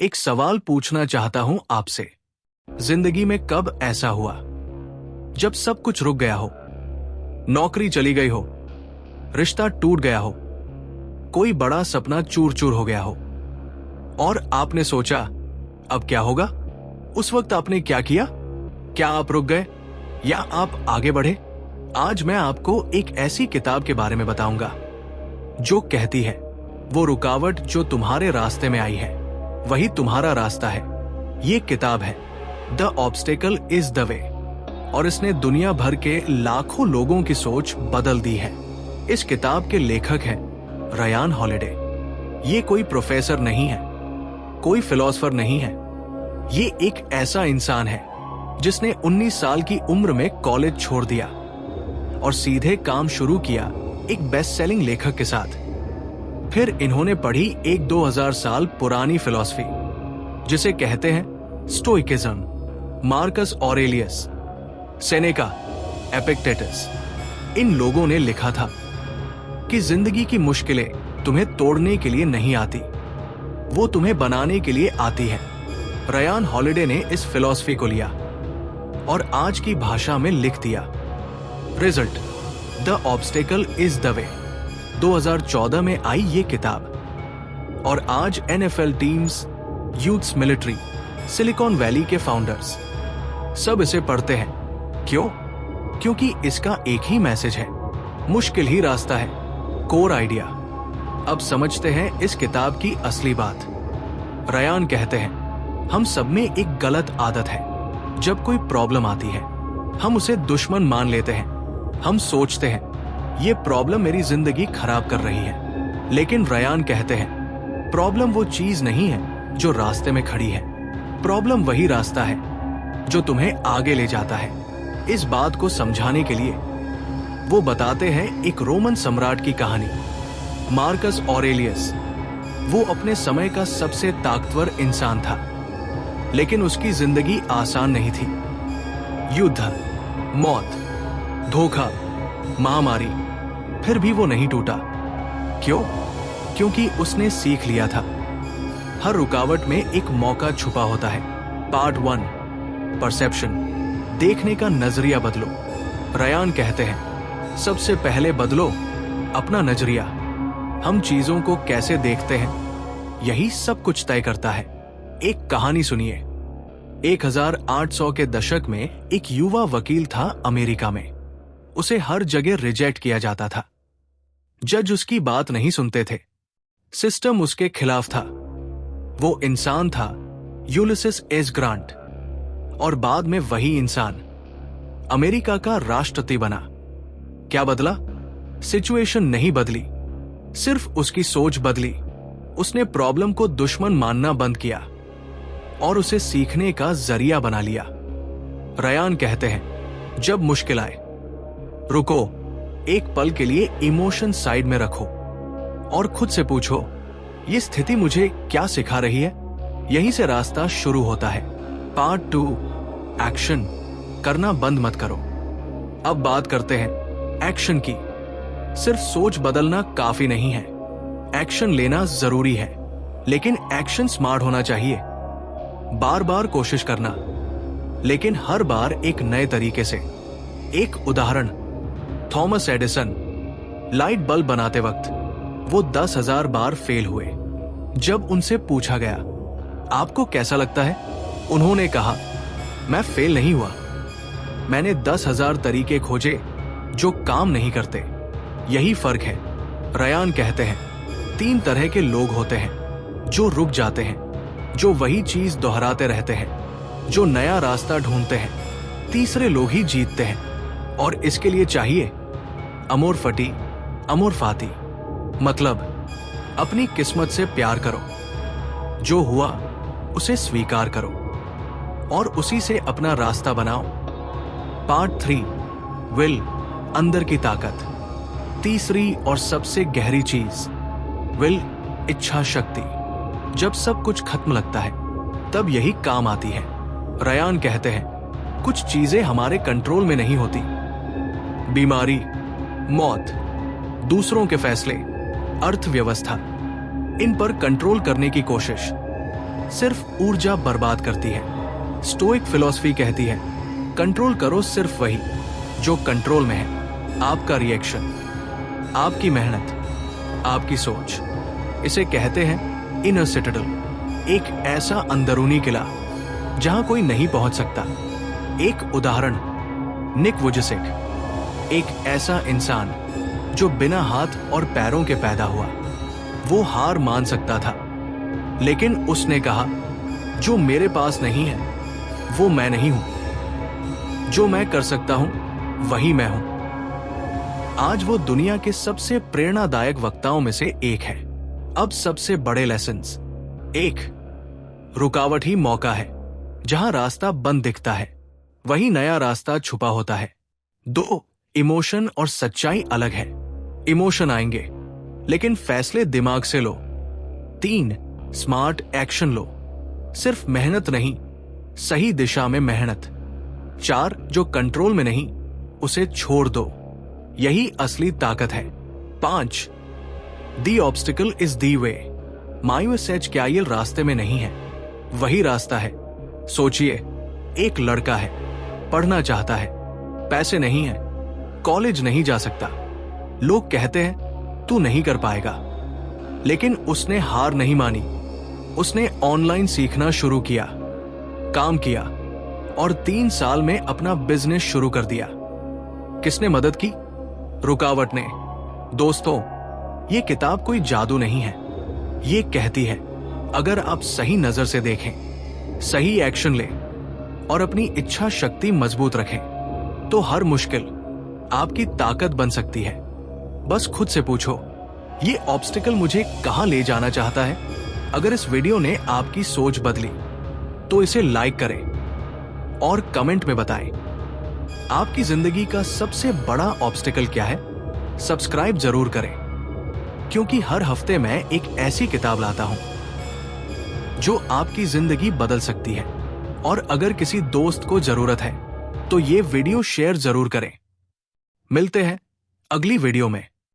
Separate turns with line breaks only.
एक सवाल पूछना चाहता हूं आपसे। जिंदगी में कब ऐसा हुआ जब सब कुछ रुक गया हो, नौकरी चली गई हो, रिश्ता टूट गया हो, कोई बड़ा सपना चूर चूर हो गया हो और आपने सोचा अब क्या होगा? उस वक्त आपने क्या किया? क्या आप रुक गए या आप आगे बढ़े? आज मैं आपको एक ऐसी किताब के बारे में बताऊंगा जो कहती है वो रुकावट जो तुम्हारे रास्ते में आई है वही तुम्हारा रास्ता है। ये किताब है the obstacle is the way और इसने दुनिया भर के लाखों लोगों की सोच बदल दी है। इस किताब के लेखक हैं रयान हॉलिडे। ये कोई प्रोफेसर नहीं है, कोई फिलोसोफर नहीं है। ये एक ऐसा इंसान है जिसने 19 साल की उम्र में कॉलेज छोड़ दिया और सीधे काम शुरू किया एक बेस्ट सेलिंग लेखक के साथ। फिर इन्होंने पढ़ी एक 2000 साल पुरानी फिलॉसफी जिसे कहते हैं स्टोइकिज्म। मार्कस ऑरेलियस, सेनेका, एपिक्टेटस, इन लोगों ने लिखा था कि जिंदगी की मुश्किलें तुम्हें तोड़ने के लिए नहीं आती, वो तुम्हें बनाने के लिए आती है। रयान हॉलिडे ने इस फिलॉसफी को लिया और आज की भाषा में लिख दिया। Result the obstacle is the way. 2014 में आई ये किताब और आज NFL teams, youths military, silicon valley के फाउंडर्स सब इसे पढ़ते हैं। क्यों? क्योंकि इसका एक ही मैसेज है, मुश्किल ही रास्ता है, कोर आइडिया। अब समझते हैं इस किताब की असली बात। रयान कहते हैं हम सब में एक गलत आदत है, जब कोई प्रॉब्लम आती है हम उसे दुश्मन मान लेते हैं। हम सोचते हैं ये प्रॉब्लम मेरी जिंदगी खराब कर रही है, लेकिन रयान कहते हैं प्रॉब्लम वो चीज नहीं है जो रास्ते में खड़ी है, प्रॉब्लम वही रास्ता है जो तुम्हें आगे ले जाता है। इस बात को समझाने के लिए वो बताते हैं एक रोमन सम्राट की कहानी। मार्कस ऑरेलियस, वो अपने समय का सबसे ताकतवर इंसान था, लेकिन उसकी जिंदगी आसान नहीं थी। युद्ध, मौत, धोखा, महामारी, फिर भी वो नहीं टूटा। क्यों? क्योंकि उसने सीख लिया था हर रुकावट में एक मौका छुपा होता है। पार्ट 1, परसेप्शन, देखने का नजरिया बदलो। रयान कहते हैं सबसे पहले बदलो अपना नजरिया। हम चीजों को कैसे देखते हैं यही सब कुछ तय करता है। एक कहानी सुनिए। 1800 के दशक में एक युवा वकील था अमेरिका में। उसे हर जगह रिजेक्ट किया जाता था। जज उसकी बात नहीं सुनते थे, सिस्टम उसके खिलाफ था। वो इंसान था यूलिसिस एस ग्रांट और बाद में वही इंसान अमेरिका का राष्ट्रपति बना। क्या बदला? सिचुएशन नहीं बदली, सिर्फ उसकी सोच बदली। उसने प्रॉब्लम को दुश्मन मानना बंद किया और उसे सीखने का जरिया बना लिया। रयान कहते हैं जब मुश्किल आए रुको, एक पल के लिए इमोशन साइड में रखो और खुद से पूछो ये स्थिति मुझे क्या सिखा रही है। यहीं से रास्ता शुरू होता है। पार्ट 2, एक्शन, करना बंद मत करो। अब बात करते हैं एक्शन की। सिर्फ सोच बदलना काफी नहीं है, एक्शन लेना जरूरी है, लेकिन एक्शन स्मार्ट होना चाहिए। बार बार कोशिश करना, लेकिन हर बार एक नए तरीके से। एक उदाहरण, थॉमस एडिसन लाइट बल्ब बनाते वक्त वो 10,000 बार फेल हुए। जब उनसे पूछा गया आपको कैसा लगता है, उन्होंने कहा मैं फेल नहीं हुआ, मैंने 10,000 तरीके खोजे जो काम नहीं करते। यही फर्क है। रयान कहते हैं 3 तरह के लोग होते हैं, जो रुक जाते हैं, जो वही चीज दोहराते रहते हैं, जो नया रास्ता ढूंढते हैं। तीसरे लोग ही जीतते हैं और इसके लिए चाहिए अमोर फटी अमोर फाती। मतलब अपनी किस्मत से प्यार करो, जो हुआ उसे स्वीकार करो और उसी से अपना रास्ता बनाओ। पार्ट 3, विल, अंदर की ताकत। तीसरी और सबसे गहरी चीज, विल, इच्छा शक्ति। जब सब कुछ खत्म लगता है तब यही काम आती है। रयान कहते हैं कुछ चीजें हमारे कंट्रोल में नहीं होती, बीमारी, मौत, दूसरों के फैसले, अर्थव्यवस्था, इन पर कंट्रोल करने की कोशिश। सिर्फ ऊर्जा बर्बाद करती है। स्टोइक फिलॉसफी कहती है, कंट्रोल करो सिर्फ वही जो कंट्रोल में है। आपका रिएक्शन, आपकी मेहनत, आपकी सोच। इसे कहते हैं इनर सिटाडेल, एक ऐसा अंदरूनी किला जहां कोई नहीं पहुंच सकता। एक उदाहरण, निक वुजसिक, एक ऐसा इंसान जो बिना हाथ और पैरों के पैदा हुआ। वो हार मान सकता था, लेकिन उसने कहा, जो मेरे पास नहीं है वो मैं नहीं हूं, जो मैं कर सकता हूं वही मैं हूं। आज वो दुनिया के सबसे प्रेरणादायक वक्ताओं में से एक है। अब सबसे बड़े लेसन्स। 1, रुकावट ही मौका है। जहां रास्ता बंद दिखता है वहीं नया रास्ता छुपा होता है। 2, इमोशन और सच्चाई अलग है। इमोशन आएंगे लेकिन फैसले दिमाग से लो। 3, स्मार्ट एक्शन लो, सिर्फ मेहनत नहीं, सही दिशा में मेहनत। 4, जो कंट्रोल में नहीं उसे छोड़ दो, यही असली ताकत है। 5, दी ऑब्स्टिकल इज दी वे। मायूस एज क्या रास्ते में नहीं है, वही रास्ता है। सोचिए, एक लड़का है, पढ़ना चाहता है, पैसे नहीं है, कॉलेज नहीं जा सकता। लोग कहते हैं तू नहीं कर पाएगा, लेकिन उसने हार नहीं मानी। उसने ऑनलाइन सीखना शुरू किया, काम किया और 3 साल में अपना बिजनेस शुरू कर दिया। किसने मदद की? रुकावट ने। दोस्तों, ये किताब कोई जादू नहीं है। ये कहती है, अगर आप सही नजर से देखें, सही एक्शन लें और अपनी इच्छा शक्ति मजबूत रखें, तो हर मुश्किल आपकी ताकत बन सकती है। बस खुद से पूछो, ये ऑब्स्टिकल मुझे कहां ले जाना चाहता है? अगर इस वीडियो ने आपकी सोच बदली तो इसे लाइक करें और कमेंट में बताएं। आपकी जिंदगी का सबसे बड़ा ऑब्स्टिकल क्या है? सब्सक्राइब जरूर करें, क्योंकि हर हफ्ते मैं एक ऐसी किताब लाता हूं जो आपकी जिंदगी बदल सकती है। और अगर किसी दोस्त को जरूरत है तो ये वीडियो शेयर जरूर करें। मिलते हैं अगली वीडियो में।